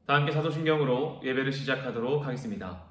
다 함께 사도신경으로 예배를 시작하도록 하겠습니다.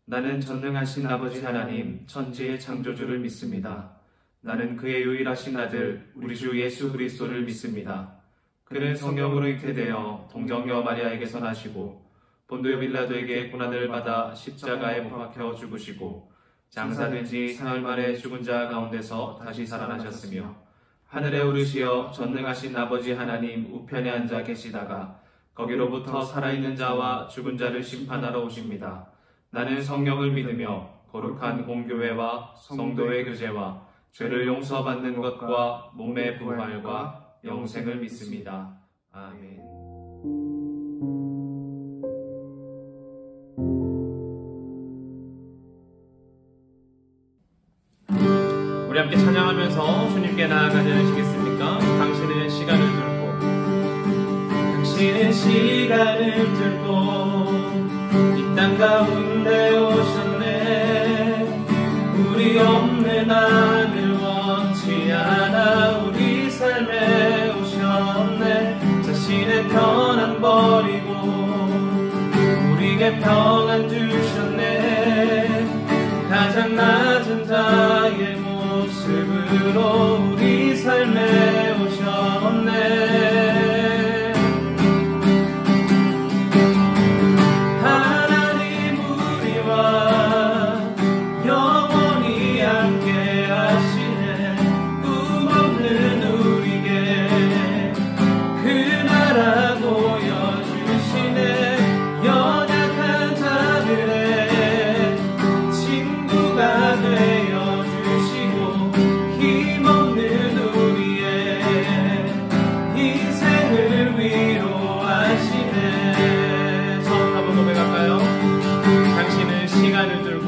나는 전능하신 아버지 하나님 천지의 창조주를 믿습니다. 나는 그의 유일하신 아들 우리 주 예수 그리스도를 믿습니다. 그는 성령으로 잉태되어 동정녀 마리아에게서 나시고 본디오 빌라도에게 고난을 받아 십자가에 못 박혀 죽으시고 장사된 지 사흘 만에 죽은 자 가운데서 다시 살아나셨으며 하늘에 오르시어 전능하신 아버지 하나님 우편에 앉아 계시다가 거기로부터 살아있는 자와 죽은 자를 심판하러 오십니다. 나는 성령을 믿으며 거룩한 공교회와 성도의 교제와 죄를 용서받는 것과 몸의 부활과 영생을 믿습니다. 아멘. 우리 함께 찬양하면서 주님께 나아가지 않으시겠습니까? 당신은 시간을 들고 이 땅 가운데 오셨네. 우리 없는 하늘 원치 않아 우리 삶에 오셨네. 자신의 편안 버리고 우리에게 평안 주셨네. 가장 낮은 자의 모습으로 우리 삶에 오셨네. 하나님 우리와 영원히 함께 하시네. 꿈 없는 우리에게 그 나라 보여주시네. 연약한 자들의 친구가 되어주시고 힘없는 우리의 인생을 위로하시네. 처음 한번 고백할까요? 당신은 시간을 들고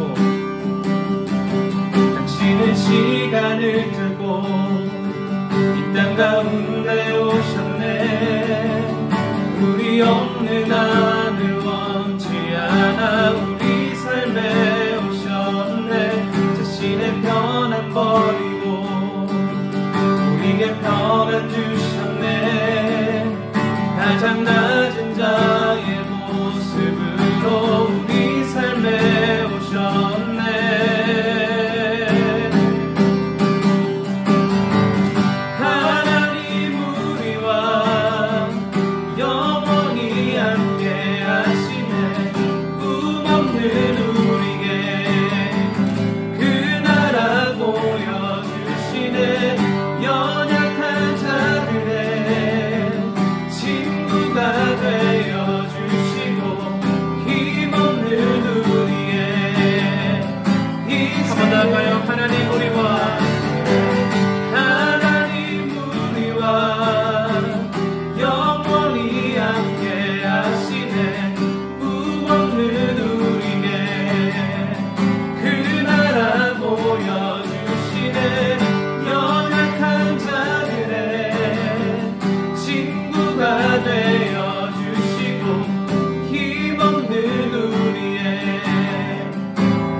이 땅 가운데 오셨네. 우리 없는 하늘 원치 않아 우리 삶에 오셨네. 자신의 편안 버리고 우리에게 평안 주셨네. 가장 낮은 자의 모습으로 우리 삶에 오셨네. 하나님 우리와 영원히 함께 하시네. 꿈 없는 우리에게 그 나라 보여주시네. 연약한 자들의 친구가 되어주시고 힘없는 우리의 인생. 한번 더 할까요? 하나님 우리와 영원히 함께 하시네. 꿈 없는 우리에게 그 나라 보여주시네. 연약한 자들의 친구가 되어주시고 힘없는 우리의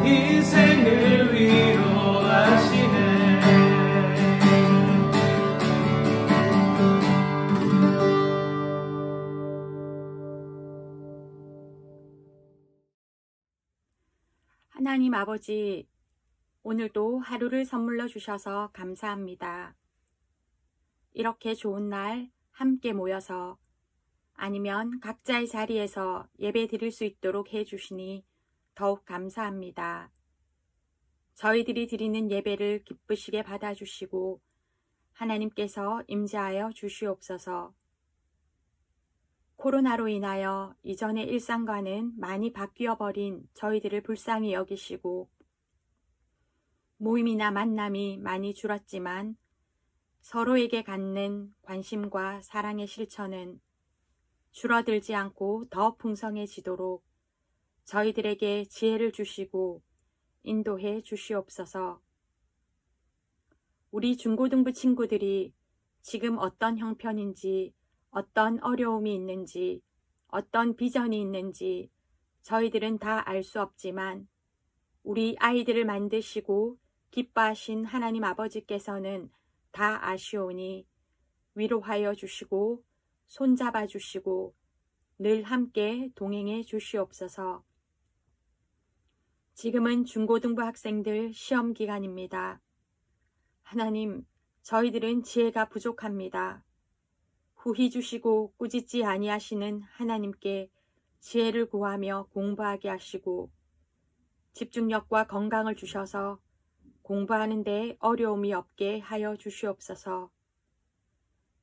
인생을 위로하시네. 하나님 아버지, 오늘도 하루를 선물로 주셔서 감사합니다. 이렇게 좋은 날 함께 모여서 아니면 각자의 자리에서 예배 드릴 수 있도록 해주시니 더욱 감사합니다. 저희들이 드리는 예배를 기쁘시게 받아주시고 하나님께서 임재하여 주시옵소서. 코로나로 인하여 이전의 일상과는 많이 바뀌어버린 저희들을 불쌍히 여기시고 모임이나 만남이 많이 줄었지만 서로에게 갖는 관심과 사랑의 실천은 줄어들지 않고 더 풍성해지도록 저희들에게 지혜를 주시고 인도해 주시옵소서. 우리 중고등부 친구들이 지금 어떤 형편인지, 어떤 어려움이 있는지, 어떤 비전이 있는지 저희들은 다 알 수 없지만 우리 아이들을 만드시고 기뻐하신 하나님 아버지께서는 다 아시오니 위로하여 주시고 손잡아 주시고 늘 함께 동행해 주시옵소서. 지금은 중고등부 학생들 시험 기간입니다. 하나님, 저희들은 지혜가 부족합니다. 후히 주시고 꾸짖지 아니하시는 하나님께 지혜를 구하며 공부하게 하시고 집중력과 건강을 주셔서 공부하는 데 어려움이 없게 하여 주시옵소서.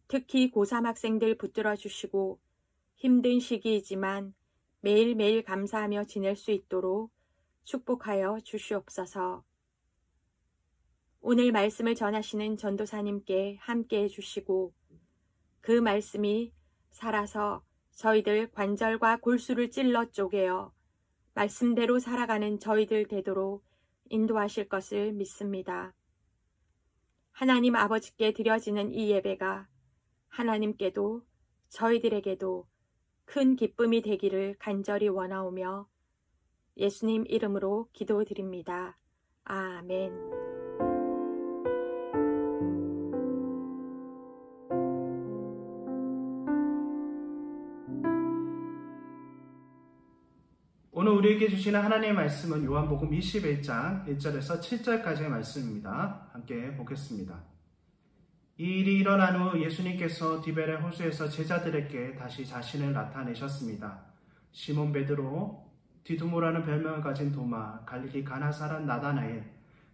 특히 고3 학생들 붙들어 주시고 힘든 시기이지만 매일매일 감사하며 지낼 수 있도록 축복하여 주시옵소서. 오늘 말씀을 전하시는 전도사님께 함께해 주시고 그 말씀이 살아서 저희들 관절과 골수를 찔러 쪼개어 말씀대로 살아가는 저희들 되도록 인도하실 것을 믿습니다. 하나님 아버지께 드려지는 이 예배가 하나님께도 저희들에게도 큰 기쁨이 되기를 간절히 원하오며 예수님 이름으로 기도드립니다. 아멘. 오늘 우리에게 주시는 하나님의 말씀은 요한복음 21장 1절에서 7절까지의 말씀입니다. 함께 보겠습니다. 이 일이 일어난 후 예수님께서 디베레 호수에서 제자들에게 다시 자신을 나타내셨습니다. 시몬 베드로, 디두모라는 별명을 가진 도마, 갈릴리 가나 사람 나다나엘,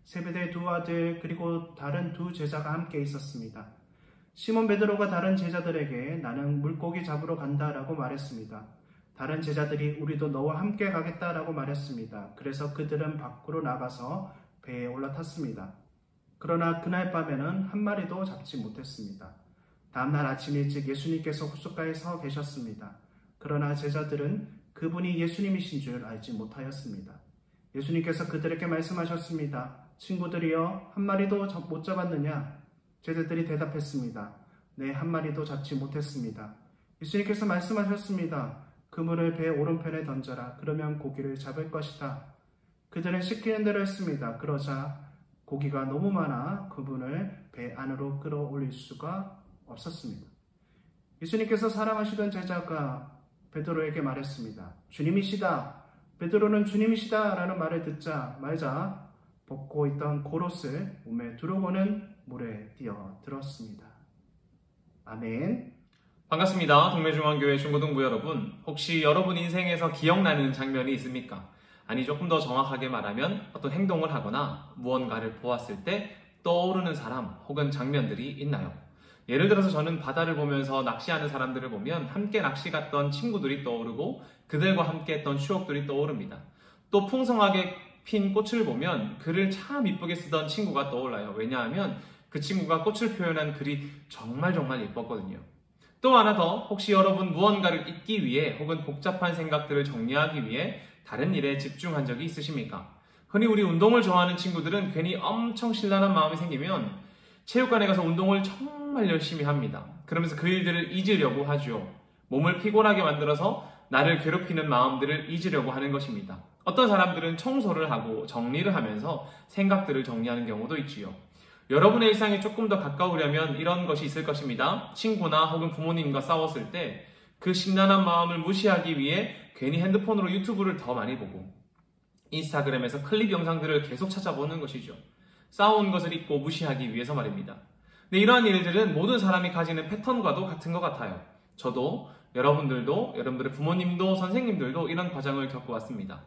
세베대의 두 아들 그리고 다른 두 제자가 함께 있었습니다. 시몬 베드로가 다른 제자들에게 나는 물고기 잡으러 간다라고 말했습니다. 다른 제자들이 우리도 너와 함께 가겠다라고 말했습니다. 그래서 그들은 밖으로 나가서 배에 올라탔습니다. 그러나 그날 밤에는 한 마리도 잡지 못했습니다. 다음날 아침 일찍 예수님께서 호숫가에 서 계셨습니다. 그러나 제자들은 그분이 예수님이신 줄 알지 못하였습니다. 예수님께서 그들에게 말씀하셨습니다. 친구들이여, 한 마리도 못 잡았느냐? 제자들이 대답했습니다. 네, 한 마리도 잡지 못했습니다. 예수님께서 말씀하셨습니다. 그물을 배 오른편에 던져라. 그러면 고기를 잡을 것이다. 그들은 시키는 대로 했습니다. 그러자 고기가 너무 많아 그분을 배 안으로 끌어올릴 수가 없었습니다. 예수님께서 사랑하시던 제자가 베드로에게 말했습니다. 주님이시다. 베드로는 주님이시다 라는 말을 듣자 말자 벗고 있던 고롯을 몸에 두르고는 물에 뛰어들었습니다. 아멘. 반갑습니다. 동래중앙교회 중고등부 여러분, 혹시 여러분 인생에서 기억나는 장면이 있습니까? 아니, 조금 더 정확하게 말하면 어떤 행동을 하거나 무언가를 보았을 때 떠오르는 사람 혹은 장면들이 있나요? 예를 들어서 저는 바다를 보면서 낚시하는 사람들을 보면 함께 낚시 갔던 친구들이 떠오르고 그들과 함께 했던 추억들이 떠오릅니다. 또 풍성하게 핀 꽃을 보면 글을 참 이쁘게 쓰던 친구가 떠올라요. 왜냐하면 그 친구가 꽃을 표현한 글이 정말 예뻤거든요. 또 하나 더, 혹시 여러분 무언가를 잊기 위해 혹은 복잡한 생각들을 정리하기 위해 다른 일에 집중한 적이 있으십니까? 흔히 우리 운동을 좋아하는 친구들은 괜히 엄청 신랄한 마음이 생기면 체육관에 가서 운동을 정말 열심히 합니다. 그러면서 그 일들을 잊으려고 하죠. 몸을 피곤하게 만들어서 나를 괴롭히는 마음들을 잊으려고 하는 것입니다. 어떤 사람들은 청소를 하고 정리를 하면서 생각들을 정리하는 경우도 있지요. 여러분의 일상에 조금 더 가까우려면 이런 것이 있을 것입니다. 친구나 혹은 부모님과 싸웠을 때 그 심란한 마음을 무시하기 위해 괜히 핸드폰으로 유튜브를 더 많이 보고 인스타그램에서 클립 영상들을 계속 찾아보는 것이죠. 싸운 것을 잊고 무시하기 위해서 말입니다. 근데 이러한 일들은 모든 사람이 가지는 패턴과도 같은 것 같아요. 저도, 여러분들도, 여러분들의 부모님도, 선생님들도 이런 과정을 겪어왔습니다.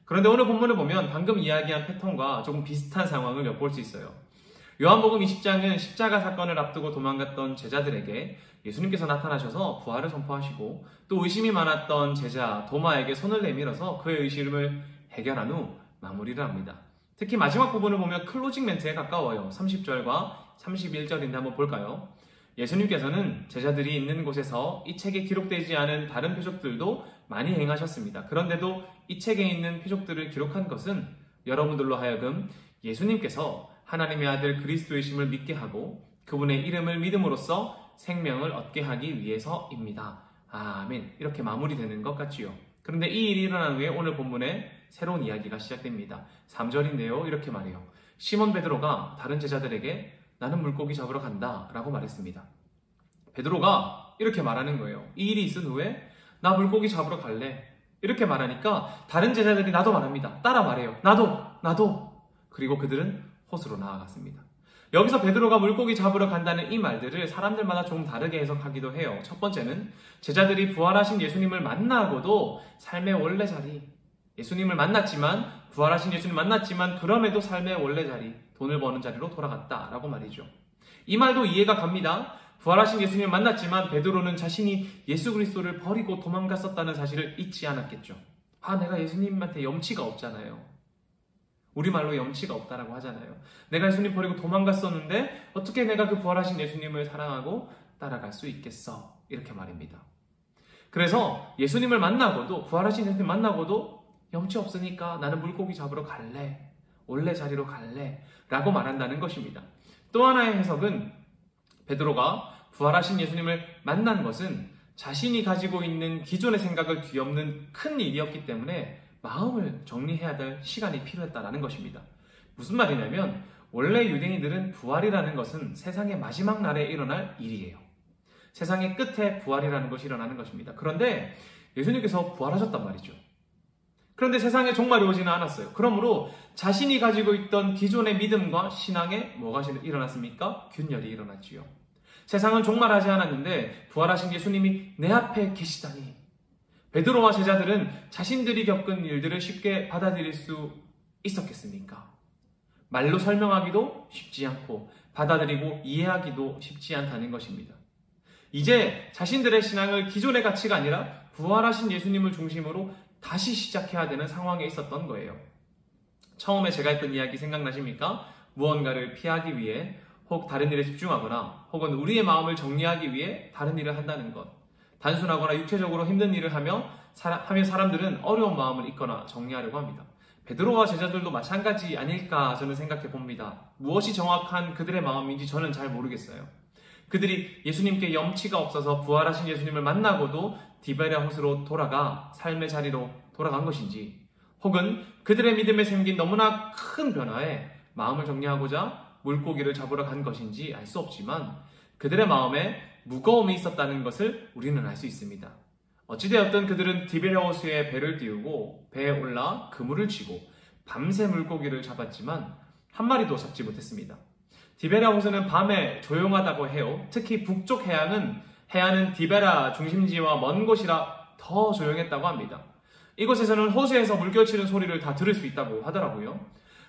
그런데 오늘 본문을 보면 방금 이야기한 패턴과 조금 비슷한 상황을 엿볼 수 있어요. 요한복음 20장은 십자가 사건을 앞두고 도망갔던 제자들에게 예수님께서 나타나셔서 부활을 선포하시고 또 의심이 많았던 제자 도마에게 손을 내밀어서 그의 의심을 해결한 후 마무리를 합니다. 특히 마지막 부분을 보면 클로징 멘트에 가까워요. 30절과 31절인데 한번 볼까요? 예수님께서는 제자들이 있는 곳에서 이 책에 기록되지 않은 다른 표적들도 많이 행하셨습니다. 그런데도 이 책에 있는 표적들을 기록한 것은 여러분들로 하여금 예수님께서 하나님의 아들 그리스도이심을 믿게 하고 그분의 이름을 믿음으로써 생명을 얻게 하기 위해서입니다. 아멘. 이렇게 마무리되는 것 같지요. 그런데 이 일이 일어난 후에 오늘 본문에 새로운 이야기가 시작됩니다. 3절인데요. 이렇게 말해요. 시몬 베드로가 다른 제자들에게 나는 물고기 잡으러 간다 라고 말했습니다. 베드로가 이렇게 말하는 거예요. 이 일이 있은 후에 나 물고기 잡으러 갈래. 이렇게 말하니까 다른 제자들이 나도 말합니다. 따라 말해요. 나도. 그리고 그들은 호수로 나아갔습니다. 여기서 베드로가 물고기 잡으러 간다는 이 말들을 사람들마다 좀 다르게 해석하기도 해요. 첫 번째는 제자들이 부활하신 예수님을 만나고도 삶의 원래 자리, 예수님을 만났지만 부활하신 예수님 만났지만 그럼에도 삶의 원래 자리, 돈을 버는 자리로 돌아갔다라고 말이죠. 이 말도 이해가 갑니다. 부활하신 예수님을 만났지만 베드로는 자신이 예수 그리스도를 버리고 도망갔었다는 사실을 잊지 않았겠죠. 내가 예수님한테 염치가 없잖아요. 우리말로 염치가 없다라고 하잖아요. 내가 예수님 버리고 도망갔었는데 어떻게 내가 그 부활하신 예수님을 사랑하고 따라갈 수 있겠어? 이렇게 말입니다. 그래서 예수님을 만나고도 부활하신 예수님 만나고도 염치 없으니까 나는 물고기 잡으러 갈래. 원래 자리로 갈래. 라고 말한다는 것입니다. 또 하나의 해석은 베드로가 부활하신 예수님을 만난 것은 자신이 가지고 있는 기존의 생각을 뒤엎는 큰 일이었기 때문에 마음을 정리해야 될 시간이 필요했다는 것입니다. 무슨 말이냐면 원래 유대인들은 부활이라는 것은 세상의 마지막 날에 일어날 일이에요. 세상의 끝에 부활이라는 것이 일어나는 것입니다. 그런데 예수님께서 부활하셨단 말이죠. 그런데 세상에 종말이 오지는 않았어요. 그러므로 자신이 가지고 있던 기존의 믿음과 신앙에 뭐가 일어났습니까? 균열이 일어났지요. 세상은 종말하지 않았는데 부활하신 예수님이 내 앞에 계시다니. 베드로와 제자들은 자신들이 겪은 일들을 쉽게 받아들일 수 있었겠습니까? 말로 설명하기도 쉽지 않고 받아들이고 이해하기도 쉽지 않다는 것입니다. 이제 자신들의 신앙을 기존의 가치가 아니라 부활하신 예수님을 중심으로 다시 시작해야 되는 상황에 있었던 거예요. 처음에 제가 했던 이야기 생각나십니까? 무언가를 피하기 위해 혹 다른 일에 집중하거나 혹은 우리의 마음을 정리하기 위해 다른 일을 한다는 것. 단순하거나 육체적으로 힘든 일을 하며 사람들은 어려운 마음을 잊거나 정리하려고 합니다. 베드로와 제자들도 마찬가지 아닐까 저는 생각해 봅니다. 무엇이 정확한 그들의 마음인지 저는 잘 모르겠어요. 그들이 예수님께 염치가 없어서 부활하신 예수님을 만나고도 디베랴 호수로 돌아가 삶의 자리로 돌아간 것인지 혹은 그들의 믿음에 생긴 너무나 큰 변화에 마음을 정리하고자 물고기를 잡으러 간 것인지 알 수 없지만 그들의 마음에 무거움이 있었다는 것을 우리는 알 수 있습니다. 어찌되었든 그들은 디베랴 호수에 배를 띄우고 배에 올라 그물을 쥐고 밤새 물고기를 잡았지만 한 마리도 잡지 못했습니다. 디베랴 호수는 밤에 조용하다고 해요. 특히 북쪽 해안은 디베랴 중심지와 먼 곳이라 더 조용했다고 합니다. 이곳에서는 호수에서 물결치는 소리를 다 들을 수 있다고 하더라고요.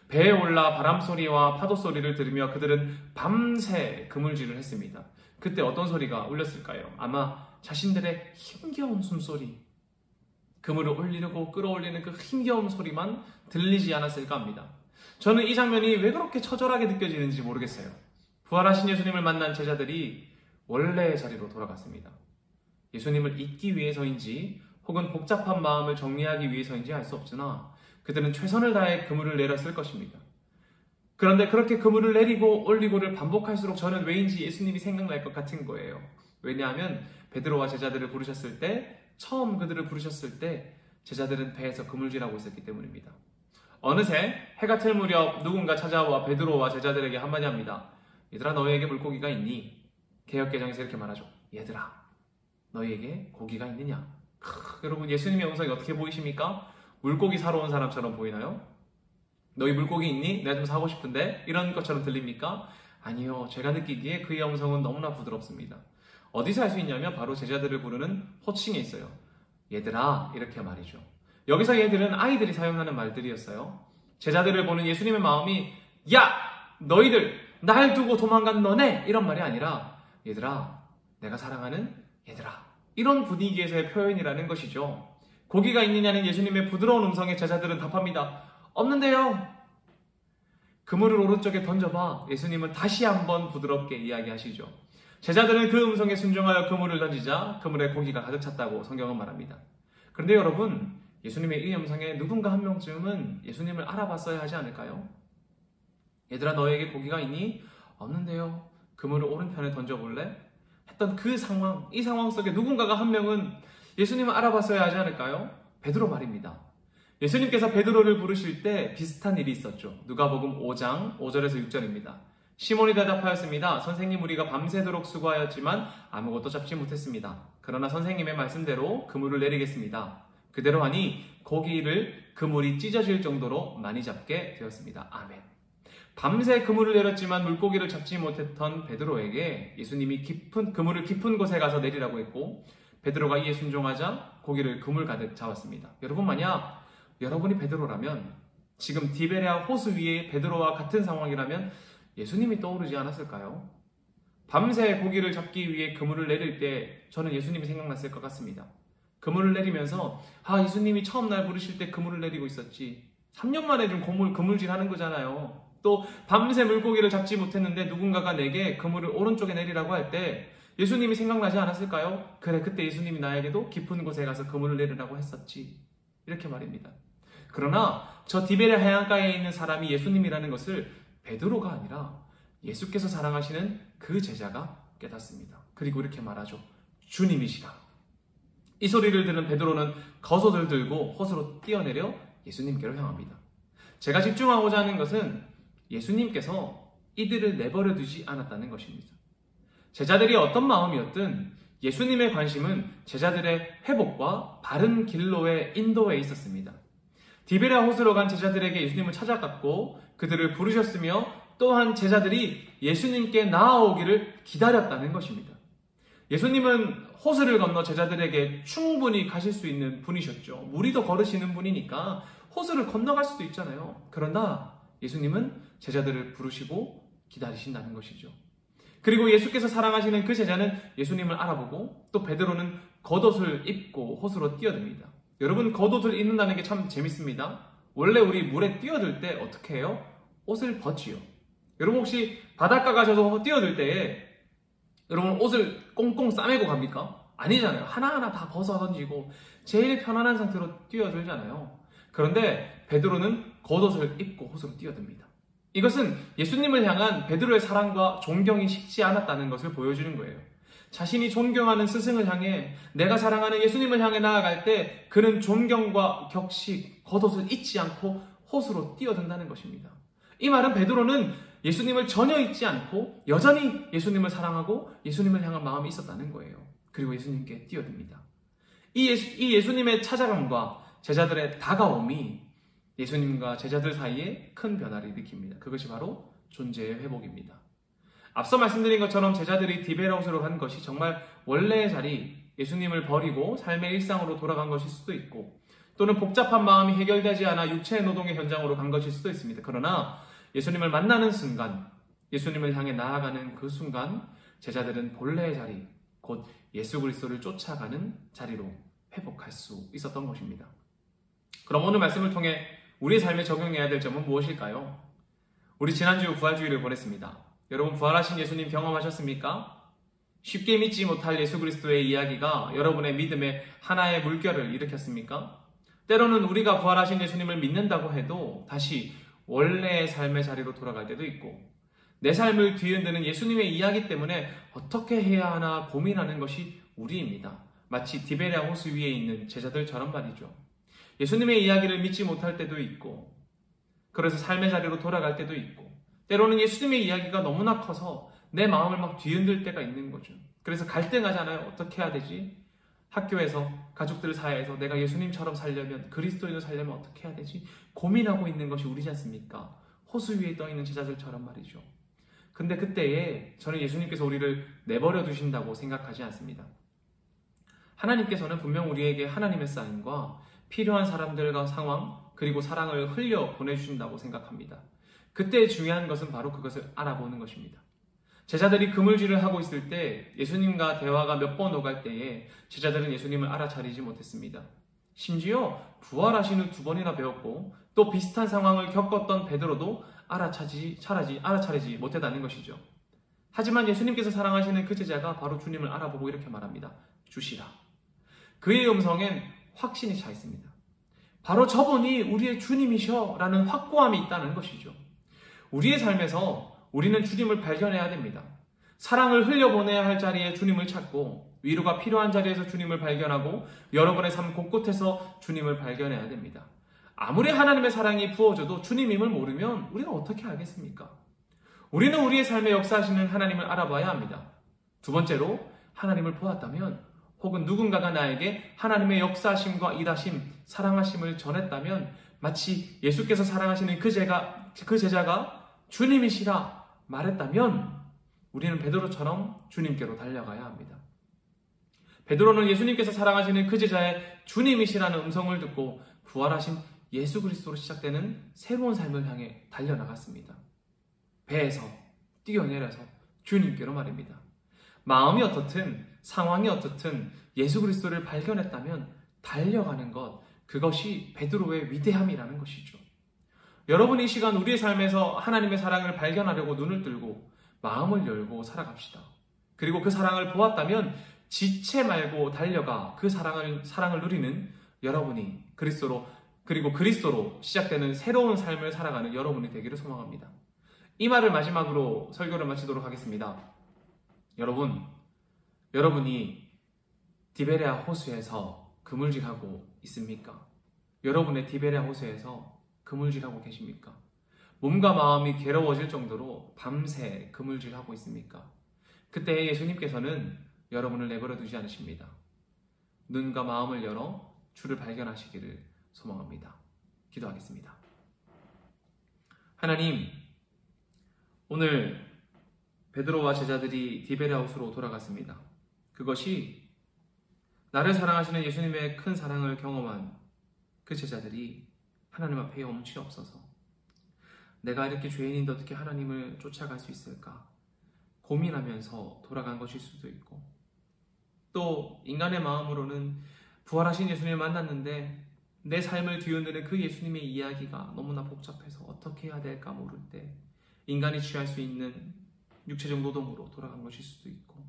배에 올라 바람 소리와 파도 소리를 들으며 그들은 밤새 그물질을 했습니다. 그때 어떤 소리가 울렸을까요? 아마 자신들의 힘겨운 숨소리, 그물을 올리려고 끌어올리는 그 힘겨운 소리만 들리지 않았을까 합니다. 저는 이 장면이 왜 그렇게 처절하게 느껴지는지 모르겠어요. 부활하신 예수님을 만난 제자들이 원래의 자리로 돌아갔습니다. 예수님을 잊기 위해서인지 혹은 복잡한 마음을 정리하기 위해서인지 알 수 없으나 그들은 최선을 다해 그물을 내렸을 것입니다. 그런데 그렇게 그물을 내리고 올리고를 반복할수록 저는 왜인지 예수님이 생각날 것 같은 거예요. 왜냐하면 베드로와 제자들을 부르셨을 때, 처음 그들을 부르셨을 때 제자들은 배에서 그물질하고 있었기 때문입니다. 어느새 해가 틀 무렵 누군가 찾아와 베드로와 제자들에게 한마디 합니다. 얘들아, 너희에게 물고기가 있니? 개역개정에서 이렇게 말하죠. 얘들아, 너희에게 고기가 있느냐? 여러분, 예수님의 음성이 어떻게 보이십니까? 물고기 사러 온 사람처럼 보이나요? 너희 물고기 있니? 내가 좀 사고 싶은데? 이런 것처럼 들립니까? 아니요. 제가 느끼기에 그의 음성은 너무나 부드럽습니다. 어디서 할 수 있냐면 바로 제자들을 부르는 호칭에 있어요. 얘들아, 이렇게 말이죠. 여기서 얘들은 아이들이 사용하는 말들이었어요. 제자들을 보는 예수님의 마음이 야! 너희들! 날 두고 도망간 너네! 이런 말이 아니라 얘들아, 내가 사랑하는 얘들아. 이런 분위기에서의 표현이라는 것이죠. 고기가 있느냐는 예수님의 부드러운 음성에 제자들은 답합니다. 없는데요. 그물을 오른쪽에 던져봐. 예수님은 다시 한번 부드럽게 이야기하시죠. 제자들은 그 음성에 순종하여 그물을 던지자 그물에 고기가 가득 찼다고 성경은 말합니다. 그런데 여러분, 예수님의 이 음성에 누군가 한 명쯤은 예수님을 알아봤어야 하지 않을까요? 얘들아, 너에게 고기가 있니? 없는데요. 그물을 오른편에 던져볼래? 했던 그 상황, 이 상황 속에 누군가가 한 명은 예수님을 알아봤어야 하지 않을까요? 베드로 말입니다. 예수님께서 베드로를 부르실 때 비슷한 일이 있었죠. 누가복음 5장 5절에서 6절입니다. 시몬이 대답하였습니다. 선생님, 우리가 밤새도록 수고하였지만 아무것도 잡지 못했습니다. 그러나 선생님의 말씀대로 그물을 내리겠습니다. 그대로 하니 고기를 그물이 찢어질 정도로 많이 잡게 되었습니다. 아멘. 밤새 그물을 내렸지만 물고기를 잡지 못했던 베드로에게 예수님이 그물을 깊은 곳에 가서 내리라고 했고, 베드로가 이에 순종하자 고기를 그물 가득 잡았습니다. 여러분, 만약 여러분이 베드로라면, 지금 디베레아 호수 위에 베드로와 같은 상황이라면 예수님이 떠오르지 않았을까요? 밤새 고기를 잡기 위해 그물을 내릴 때 저는 예수님이 생각났을 것 같습니다. 그물을 내리면서 예수님이 처음 날 부르실 때 그물을 내리고 있었지. 3년 만에 좀 그물질 하는 거잖아요. 또 밤새 물고기를 잡지 못했는데 누군가가 내게 그물을 오른쪽에 내리라고 할 때 예수님이 생각나지 않았을까요? 그래, 그때 예수님이 나에게도 깊은 곳에 가서 그물을 내리라고 했었지. 이렇게 말입니다. 그러나 저 디베레 해안가에 있는 사람이 예수님이라는 것을 베드로가 아니라 예수께서 사랑하시는 그 제자가 깨닫습니다. 그리고 이렇게 말하죠. 주님이시다. 이 소리를 들은 베드로는 겉옷을 들고 호수로 뛰어내려 예수님께로 향합니다. 제가 집중하고자 하는 것은 예수님께서 이들을 내버려 두지 않았다는 것입니다. 제자들이 어떤 마음이었든 예수님의 관심은 제자들의 회복과 바른 길로의 인도에 있었습니다. 디베레아 호수로 간 제자들에게 예수님을 찾아갔고 그들을 부르셨으며 또한 제자들이 예수님께 나아오기를 기다렸다는 것입니다. 예수님은 호수를 건너 제자들에게 충분히 가실 수 있는 분이셨죠. 무리도 걸으시는 분이니까 호수를 건너갈 수도 있잖아요. 그러나 예수님은 제자들을 부르시고 기다리신다는 것이죠. 그리고 예수께서 사랑하시는 그 제자는 예수님을 알아보고 또 베드로는 겉옷을 입고 호수로 뛰어듭니다. 여러분, 겉옷을 입는다는 게 참 재밌습니다. 원래 우리 물에 뛰어들 때 어떻게 해요? 옷을 벗지요. 여러분, 혹시 바닷가 가셔서 뛰어들 때 여러분 옷을 꽁꽁 싸매고 갑니까? 아니잖아요. 하나하나 다 벗어 던지고 제일 편안한 상태로 뛰어들잖아요. 그런데 베드로는 겉옷을 입고 호수로 뛰어듭니다. 이것은 예수님을 향한 베드로의 사랑과 존경이 식지 않았다는 것을 보여주는 거예요. 자신이 존경하는 스승을 향해, 내가 사랑하는 예수님을 향해 나아갈 때 그는 존경과 격식, 겉옷을 잊지 않고 호수로 뛰어든다는 것입니다. 이 말은 베드로는 예수님을 전혀 잊지 않고 여전히 예수님을 사랑하고 예수님을 향한 마음이 있었다는 거예요. 그리고 예수님께 뛰어듭니다. 이 예수님의 찾아감과 제자들의 다가옴이 예수님과 제자들 사이에 큰 변화를 일으킵니다. 그것이 바로 존재의 회복입니다. 앞서 말씀드린 것처럼 제자들이 디베레아호수로 간 것이 정말 원래의 자리, 예수님을 버리고 삶의 일상으로 돌아간 것일 수도 있고, 또는 복잡한 마음이 해결되지 않아 육체의 노동의 현장으로 간 것일 수도 있습니다. 그러나 예수님을 만나는 순간, 예수님을 향해 나아가는 그 순간 제자들은 본래의 자리, 곧 예수 그리스도를 쫓아가는 자리로 회복할 수 있었던 것입니다. 그럼 오늘 말씀을 통해 우리의 삶에 적용해야 될 점은 무엇일까요? 우리 지난주 부활주일을 보냈습니다. 여러분, 부활하신 예수님 경험하셨습니까? 쉽게 믿지 못할 예수 그리스도의 이야기가 여러분의 믿음에 하나의 물결을 일으켰습니까? 때로는 우리가 부활하신 예수님을 믿는다고 해도 다시 원래의 삶의 자리로 돌아갈 때도 있고, 내 삶을 뒤흔드는 예수님의 이야기 때문에 어떻게 해야 하나 고민하는 것이 우리입니다. 마치 디베레아 호수 위에 있는 제자들처럼 말이죠. 예수님의 이야기를 믿지 못할 때도 있고, 그래서 삶의 자리로 돌아갈 때도 있고, 때로는 예수님의 이야기가 너무나 커서 내 마음을 막 뒤흔들 때가 있는 거죠. 그래서 갈등하잖아요. 어떻게 해야 되지? 학교에서, 가족들 사이에서 내가 예수님처럼 살려면, 그리스도인으로 살려면 어떻게 해야 되지? 고민하고 있는 것이 우리지 않습니까? 호수 위에 떠있는 제자들처럼 말이죠. 근데 그때에 저는 예수님께서 우리를 내버려 두신다고 생각하지 않습니다. 하나님께서는 분명 우리에게 하나님의 사인과 필요한 사람들과 상황, 그리고 사랑을 흘려 보내주신다고 생각합니다. 그때 중요한 것은 바로 그것을 알아보는 것입니다. 제자들이 그물질을 하고 있을 때 예수님과 대화가 몇 번 오갈 때에 제자들은 예수님을 알아차리지 못했습니다. 심지어 부활하신 후 2번이나 배웠고 또 비슷한 상황을 겪었던 베드로도 알아차리지 못했다는 것이죠. 하지만 예수님께서 사랑하시는 그 제자가 바로 주님을 알아보고 이렇게 말합니다. 주시라. 그의 음성엔 확신이 차 있습니다. 바로 저분이 우리의 주님이셔 라는 확고함이 있다는 것이죠. 우리의 삶에서 우리는 주님을 발견해야 됩니다. 사랑을 흘려보내야 할 자리에 주님을 찾고 위로가 필요한 자리에서 주님을 발견하고 여러분의 삶 곳곳에서 주님을 발견해야 됩니다. 아무리 하나님의 사랑이 부어져도 주님임을 모르면 우리가 어떻게 알겠습니까? 우리는 우리의 삶에 역사하시는 하나님을 알아봐야 합니다. 두 번째로 하나님을 보았다면 혹은 누군가가 나에게 하나님의 역사하심과 일하심, 사랑하심을 전했다면 마치 예수께서 사랑하시는 그 제자가 주님이시라 말했다면 우리는 베드로처럼 주님께로 달려가야 합니다. 베드로는 예수님께서 사랑하시는 그 제자의 주님이시라는 음성을 듣고 부활하신 예수 그리스도로 시작되는 새로운 삶을 향해 달려나갔습니다. 배에서 뛰어내려서 주님께로 말입니다. 마음이 어떻든 상황이 어떻든 예수 그리스도를 발견했다면 달려가는 것, 그것이 베드로의 위대함이라는 것이죠. 여러분, 이 시간 우리의 삶에서 하나님의 사랑을 발견하려고 눈을 뜨고 마음을 열고 살아갑시다. 그리고 그 사랑을 보았다면 지체 말고 달려가 그 사랑을 누리는 여러분이 그리스도로 시작되는 새로운 삶을 살아가는 여러분이 되기를 소망합니다. 이 말을 마지막으로 설교를 마치도록 하겠습니다. 여러분이 디베레아 호수에서 그물질하고 있습니까? 여러분의 디베레아 호수에서 그물질하고 계십니까? 몸과 마음이 괴로워질 정도로 밤새 그물질하고 있습니까? 그때 예수님께서는 여러분을 내버려 두지 않으십니다. 눈과 마음을 열어 주를 발견하시기를 소망합니다. 기도하겠습니다. 하나님, 오늘 베드로와 제자들이 디베레아 호수로 돌아갔습니다. 그것이 나를 사랑하시는 예수님의 큰 사랑을 경험한 그 제자들이 하나님 앞에 멈추옵소서. 내가 이렇게 죄인인데 어떻게 하나님을 쫓아갈 수 있을까? 고민하면서 돌아간 것일 수도 있고, 또 인간의 마음으로는 부활하신 예수님을 만났는데 내 삶을 뒤흔드는 그 예수님의 이야기가 너무나 복잡해서 어떻게 해야 될까 모를 때 인간이 취할 수 있는 육체적 노동으로 돌아간 것일 수도 있고,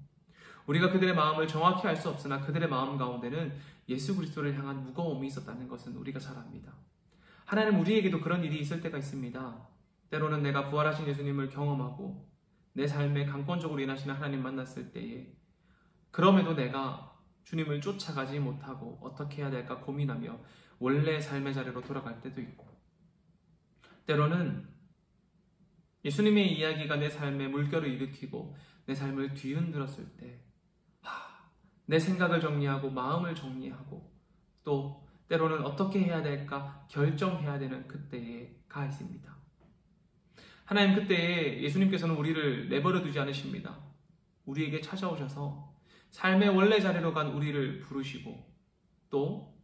우리가 그들의 마음을 정확히 알 수 없으나 그들의 마음 가운데는 예수 그리스도를 향한 무거움이 있었다는 것은 우리가 잘 압니다. 하나님, 우리에게도 그런 일이 있을 때가 있습니다. 때로는 내가 부활하신 예수님을 경험하고 내 삶에 강권적으로 일하시는 하나님 만났을 때에 그럼에도 내가 주님을 쫓아가지 못하고 어떻게 해야 될까 고민하며 원래 삶의 자리로 돌아갈 때도 있고, 때로는 예수님의 이야기가 내 삶에 물결을 일으키고 내 삶을 뒤흔들었을 때 내 생각을 정리하고 마음을 정리하고 또 때로는 어떻게 해야 될까 결정해야 되는 그때에 가 있습니다. 하나님, 그때에 예수님께서는 우리를 내버려 두지 않으십니다. 우리에게 찾아오셔서 삶의 원래 자리로 간 우리를 부르시고 또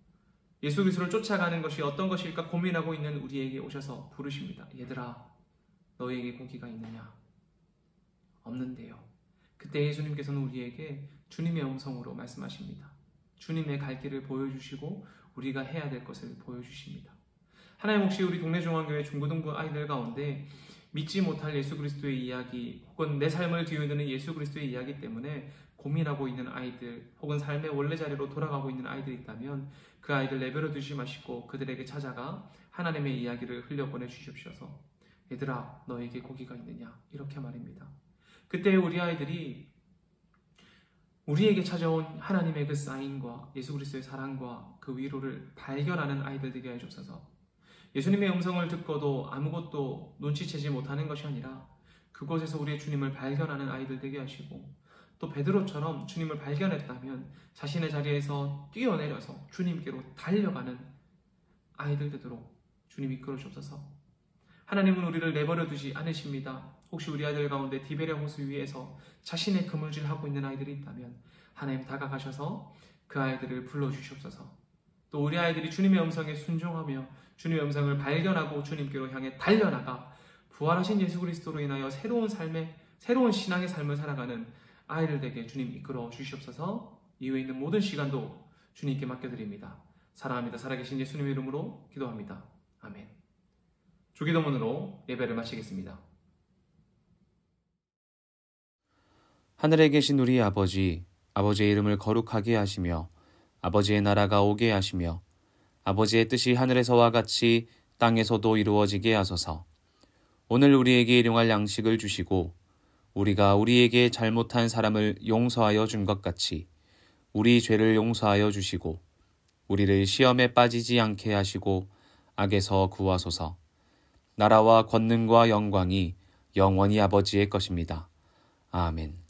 예수 그리스도를 쫓아가는 것이 어떤 것일까 고민하고 있는 우리에게 오셔서 부르십니다. 얘들아, 너희에게 고기가 있느냐? 없는데요. 그때 예수님께서는 우리에게 주님의 음성으로 말씀하십니다. 주님의 갈 길을 보여주시고 우리가 해야 될 것을 보여주십니다. 하나님, 혹시 우리 동네중앙교회 중고등부 아이들 가운데 믿지 못할 예수 그리스도의 이야기 혹은 내 삶을 뒤흔드는 예수 그리스도의 이야기 때문에 고민하고 있는 아이들 혹은 삶의 원래 자리로 돌아가고 있는 아이들이 있다면 그 아이들 내버려 두지 마시고 그들에게 찾아가 하나님의 이야기를 흘려보내 주십시오서. 얘들아, 너에게 고기가 있느냐? 이렇게 말입니다. 그때 우리 아이들이 우리에게 찾아온 하나님의 그 사인과 예수 그리스도의 사랑과 그 위로를 발견하는 아이들 되게 해주옵소서. 예수님의 음성을 듣고도 아무것도 눈치채지 못하는 것이 아니라 그곳에서 우리의 주님을 발견하는 아이들 되게 하시고, 또 베드로처럼 주님을 발견했다면 자신의 자리에서 뛰어내려서 주님께로 달려가는 아이들 되도록 주님 이끌어 주옵소서. 하나님은 우리를 내버려 두지 않으십니다. 혹시 우리 아이들 가운데 디베레아 호수 위에서 자신의 그물질하고 있는 아이들이 있다면 하나님 다가가셔서 그 아이들을 불러주시옵소서. 또 우리 아이들이 주님의 음성에 순종하며 주님의 음성을 발견하고 주님께로 향해 달려나가 부활하신 예수 그리스도로 인하여 새로운 신앙의 삶을 살아가는 아이들 되게 주님 이끌어 주시옵소서. 이후에 있는 모든 시간도 주님께 맡겨드립니다. 사랑합니다. 살아계신 예수님의 이름으로 기도합니다. 아멘. 주기도문으로 예배를 마치겠습니다. 하늘에 계신 우리 아버지, 아버지의 이름을 거룩하게 하시며 아버지의 나라가 오게 하시며 아버지의 뜻이 하늘에서와 같이 땅에서도 이루어지게 하소서. 오늘 우리에게 일용할 양식을 주시고 우리가 우리에게 잘못한 사람을 용서하여 준 것 같이 우리 죄를 용서하여 주시고 우리를 시험에 빠지지 않게 하시고 악에서 구하소서. 나라와 권능과 영광이 영원히 아버지의 것입니다. 아멘.